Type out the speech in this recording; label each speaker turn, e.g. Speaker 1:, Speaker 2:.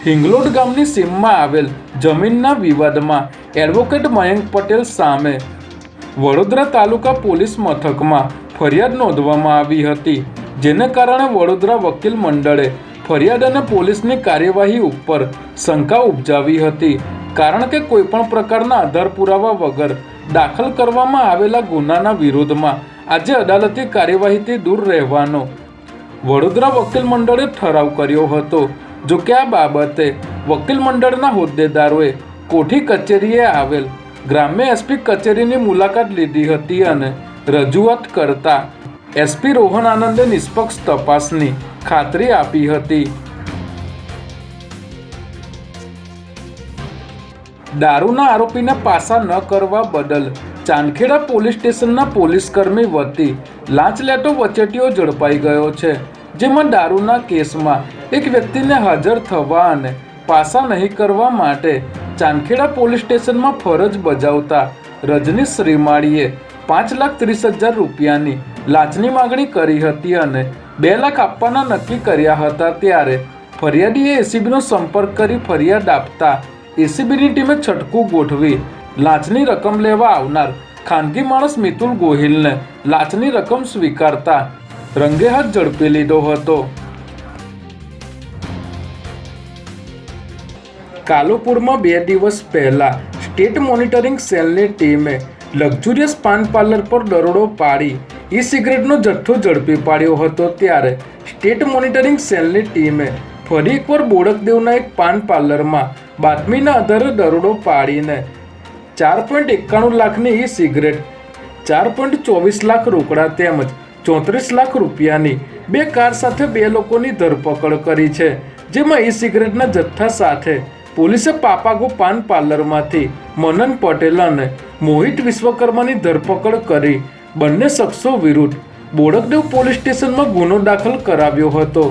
Speaker 1: હિંગલોડ ગામની સીમમાં આવેલ જમીનના વિવાદમાં એડવોકેટ મયંક પટેલ સામે વડોદરા તાલુકા પોલીસ મથકમાં ફરિયાદ નોંધવામાં આવી હતી, જેને કારણે વડોદરા વકીલ મંડળે ફરિયાદ અને પોલીસની કાર્યવાહી ઉપર શંકા ઉપજાવી હતી, કારણ કે કોઈપણ પ્રકારના આધાર પુરાવા વગર દાખલ કરવામાં આવેલા ગુનાના વિરોધમાં આજે અદાલતી કાર્યવાહીથી દૂર રહેવાનો વડોદરા વકીલ મંડળે ઠરાવ કર્યો હતો। જો કે આ બાબતે વકીલ મંડળના હોદ્દેદારોએ કોઠી કચેરીએ આવેલ ગ્રામ્ય એસપી કચેરીની મુલાકાત લીધી હતી અને રજૂઆત કરતા એસપી રોહન આનંદે નિષ્પક્ષ તપાસની ખાતરી આપી હતી। દારૂના આરોપીને પાસા ન કરવા બદલ ચાંદખેડા પોલીસ સ્ટેશનના પોલીસકર્મી વતી લાંચ લેતો વચેટીઓ ઝડપાઈ ગયો છે, જેમાં દારૂના કેસમાં એક વ્યક્તિને હાજર થવા અને પાસા નહીં કરવા માટે ચાંદખેડા પોલીસ સ્ટેશનમાં ફરજ બજાવતા રજનીશ શ્રીમાળીએ 5,30,000 રૂપિયાની લાંચની માગણી કરી હતી અને 2 લાખ આપવાના નક્કી કર્યા હતા। ત્યારે ફરિયાદીએ એસીબીનો સંપર્ક કરી ફરિયાદ આપતા એસીબીની ટીમે છટકું ગોઠવી લાંચની રકમ લેવા આવનાર ખાનગી માણસ મિતુલ ગોહિલને લાંચની રકમ સ્વીકારતા રંગે હાથ ઝડપી લીધો હતો। કાલુપુરમાં 2 દિવસ પહેલા સ્ટેટ મોનિટરિંગ સેલની ટીમે લક્ઝુરિયસ પાન પાર્લર પર દરોડો પાડી ઈ સિગરેટનો જથ્થો ઝડપી પાડ્યો હતો। ત્યારે સ્ટેટ મોનિટરિંગ સેલની ટીમે ફરી એકવાર બોડકદેવના એક પાન પાર્લરમાં બાતમીના આધારે દરોડો પાડીને 4.91 લાખની ઈ સિગરેટ, 4.24 લાખ રોકડા તેમજ 34 લાખ રૂપિયાની 2 કાર સાથે 2 લોકોની ધરપકડ કરી છે, જેમાં ઈ સિગરેટના જથ્થા સાથે પોલીસે પાપાગો પાન પાર્લરમાંથી મનન પટેલ અને મોહિત વિશ્વકર્માની ધરપકડ કરી બંને શખ્સો વિરુદ્ધ બોડકદેવ પોલીસ સ્ટેશનમાં ગુનો દાખલ કરાવ્યો હતો।